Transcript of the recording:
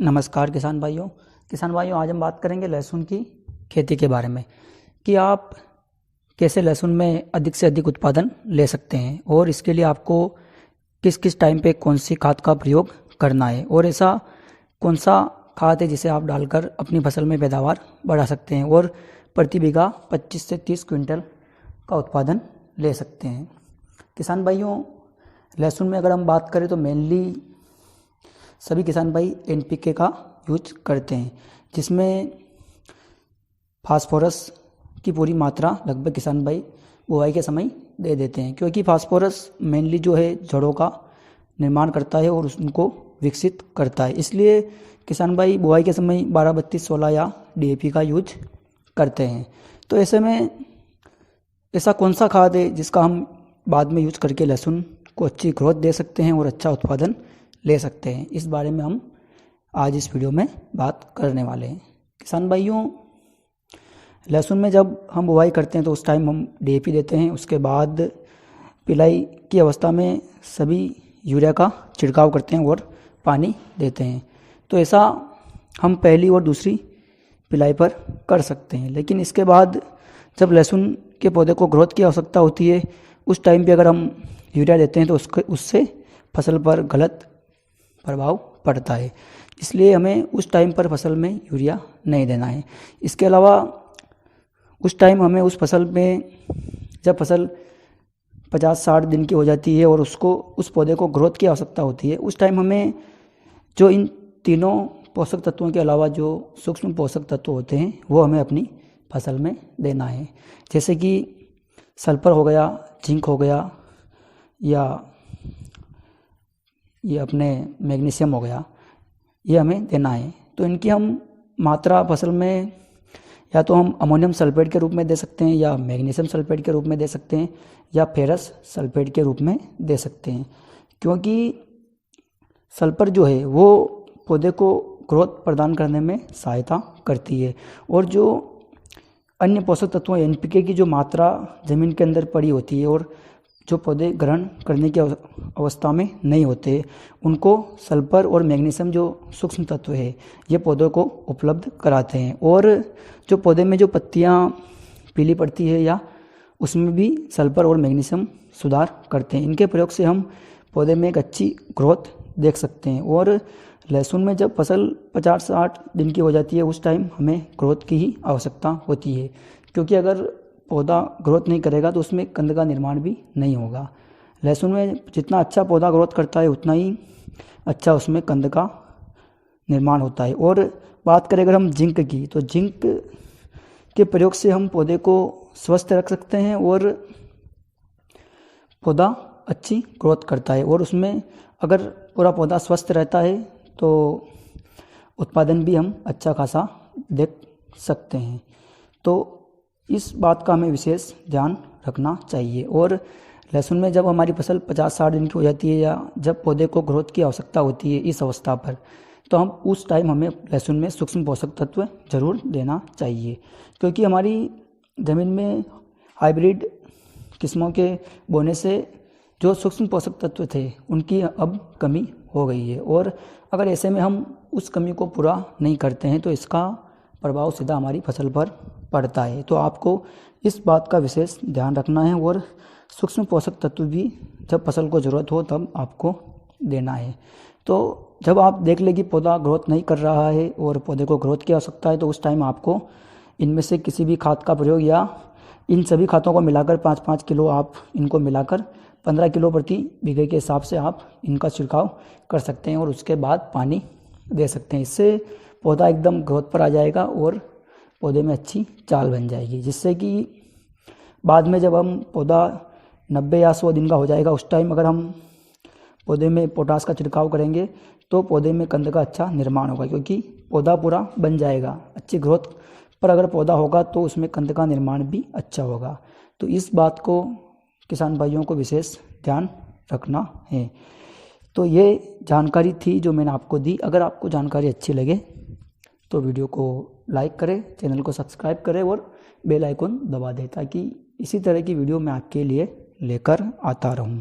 नमस्कार किसान भाइयों आज हम बात करेंगे लहसुन की खेती के बारे में कि आप कैसे लहसुन में अधिक से अधिक उत्पादन ले सकते हैं और इसके लिए आपको किस किस टाइम पे कौन सी खाद का प्रयोग करना है और ऐसा कौन सा खाद है जिसे आप डालकर अपनी फसल में पैदावार बढ़ा सकते हैं और प्रति बीघा 25 से 30 क्विंटल का उत्पादन ले सकते हैं। किसान भाइयों लहसुन में अगर हम बात करें तो मेनली सभी किसान भाई एनपीके का यूज करते हैं, जिसमें फास्फोरस की पूरी मात्रा लगभग किसान भाई बुआई के समय दे देते हैं, क्योंकि फास्फोरस मेनली जो है जड़ों का निर्माण करता है और उनको विकसित करता है। इसलिए किसान भाई बुआई के समय 12-32-16 या डीएपी का यूज करते हैं। तो ऐसे में ऐसा कौन सा खाद है जिसका हम बाद में यूज करके लहसुन को अच्छी ग्रोथ दे सकते हैं और अच्छा उत्पादन ले सकते हैं, इस बारे में हम आज इस वीडियो में बात करने वाले हैं। किसान भाइयों लहसुन में जब हम बुआई करते हैं तो उस टाइम हम डीएपी देते हैं, उसके बाद पिलाई की अवस्था में सभी यूरिया का छिड़काव करते हैं और पानी देते हैं। तो ऐसा हम पहली और दूसरी पिलाई पर कर सकते हैं, लेकिन इसके बाद जब लहसुन के पौधे को ग्रोथ की आवश्यकता होती है उस टाइम पे अगर हम यूरिया देते हैं तो उससे फसल पर गलत प्रभाव पड़ता है। इसलिए हमें उस टाइम पर फसल में यूरिया नहीं देना है। इसके अलावा उस टाइम हमें उस फसल में जब फसल 50-60 दिन की हो जाती है और उस पौधे को ग्रोथ की आवश्यकता होती है, उस टाइम हमें जो इन तीनों पोषक तत्वों के अलावा जो सूक्ष्म पोषक तत्व होते हैं वो हमें अपनी फसल में देना है, जैसे कि सल्फर हो गया, जिंक हो गया या ये अपने मैग्नीशियम हो गया, ये हमें देना है। तो इनकी हम मात्रा फसल में या तो हम अमोनियम सल्फेट के रूप में दे सकते हैं या मैग्नीशियम सल्फेट के रूप में दे सकते हैं या फेरस सल्फेट के रूप में दे सकते हैं, क्योंकि सल्फर जो है वो पौधे को ग्रोथ प्रदान करने में सहायता करती है और जो अन्य पोषक तत्वों एनपीके की जो मात्रा ज़मीन के अंदर पड़ी होती है और जो पौधे ग्रहण करने की अवस्था में नहीं होते उनको सल्फर और मैग्नीशियम जो सूक्ष्म तत्व है ये पौधों को उपलब्ध कराते हैं। और जो पौधे में जो पत्तियां पीली पड़ती है या उसमें भी सल्फर और मैग्नीशियम सुधार करते हैं। इनके प्रयोग से हम पौधे में एक अच्छी ग्रोथ देख सकते हैं। और लहसुन में जब फसल 50-60 दिन की हो जाती है उस टाइम हमें ग्रोथ की ही आवश्यकता होती है, क्योंकि अगर पौधा ग्रोथ नहीं करेगा तो उसमें कंद का निर्माण भी नहीं होगा। लहसुन में जितना अच्छा पौधा ग्रोथ करता है उतना ही अच्छा उसमें कंद का निर्माण होता है। और बात करें अगर हम जिंक की, तो जिंक के प्रयोग से हम पौधे को स्वस्थ रख सकते हैं और पौधा अच्छी ग्रोथ करता है। और उसमें अगर पूरा पौधा स्वस्थ रहता है तो उत्पादन भी हम अच्छा खासा देख सकते हैं। तो इस बात का हमें विशेष ध्यान रखना चाहिए। और लहसुन में जब हमारी फसल 50-60 दिन की हो जाती है या जब पौधे को ग्रोथ की आवश्यकता होती है इस अवस्था पर, तो हम उस टाइम हमें लहसुन में सूक्ष्म पोषक तत्व जरूर देना चाहिए, क्योंकि हमारी ज़मीन में हाइब्रिड किस्मों के बोने से जो सूक्ष्म पोषक तत्व थे उनकी अब कमी हो गई है। और अगर ऐसे में हम उस कमी को पूरा नहीं करते हैं तो इसका प्रभाव सीधा हमारी फसल पर पड़ता है। तो आपको इस बात का विशेष ध्यान रखना है और सूक्ष्म पोषक तत्व भी जब फसल को ज़रूरत हो तब आपको देना है। तो जब आप देख लें कि पौधा ग्रोथ नहीं कर रहा है और पौधे को ग्रोथ की आवश्यकता है तो उस टाइम आपको इनमें से किसी भी खाद का प्रयोग या इन सभी खादों को मिलाकर 5-5 किलो आप इनको मिलाकर 15 किलो प्रति बीघे के हिसाब से आप इनका छिड़काव कर सकते हैं और उसके बाद पानी दे सकते हैं। इससे पौधा एकदम ग्रोथ पर आ जाएगा और पौधे में अच्छी चाल बन जाएगी, जिससे कि बाद में जब हम पौधा 90 या 100 दिन का हो जाएगा उस टाइम अगर हम पौधे में पोटास का छिड़काव करेंगे तो पौधे में कंद का अच्छा निर्माण होगा, क्योंकि पौधा पूरा बन जाएगा। अच्छी ग्रोथ पर अगर पौधा होगा तो उसमें कंद का निर्माण भी अच्छा होगा। तो इस बात को किसान भाइयों को विशेष ध्यान रखना है। तो ये जानकारी थी जो मैंने आपको दी। अगर आपको जानकारी अच्छी लगे तो वीडियो को लाइक करें, चैनल को सब्सक्राइब करें और बेल आइकन दबा दें, ताकि इसी तरह की वीडियो मैं आपके लिए लेकर आता रहूं।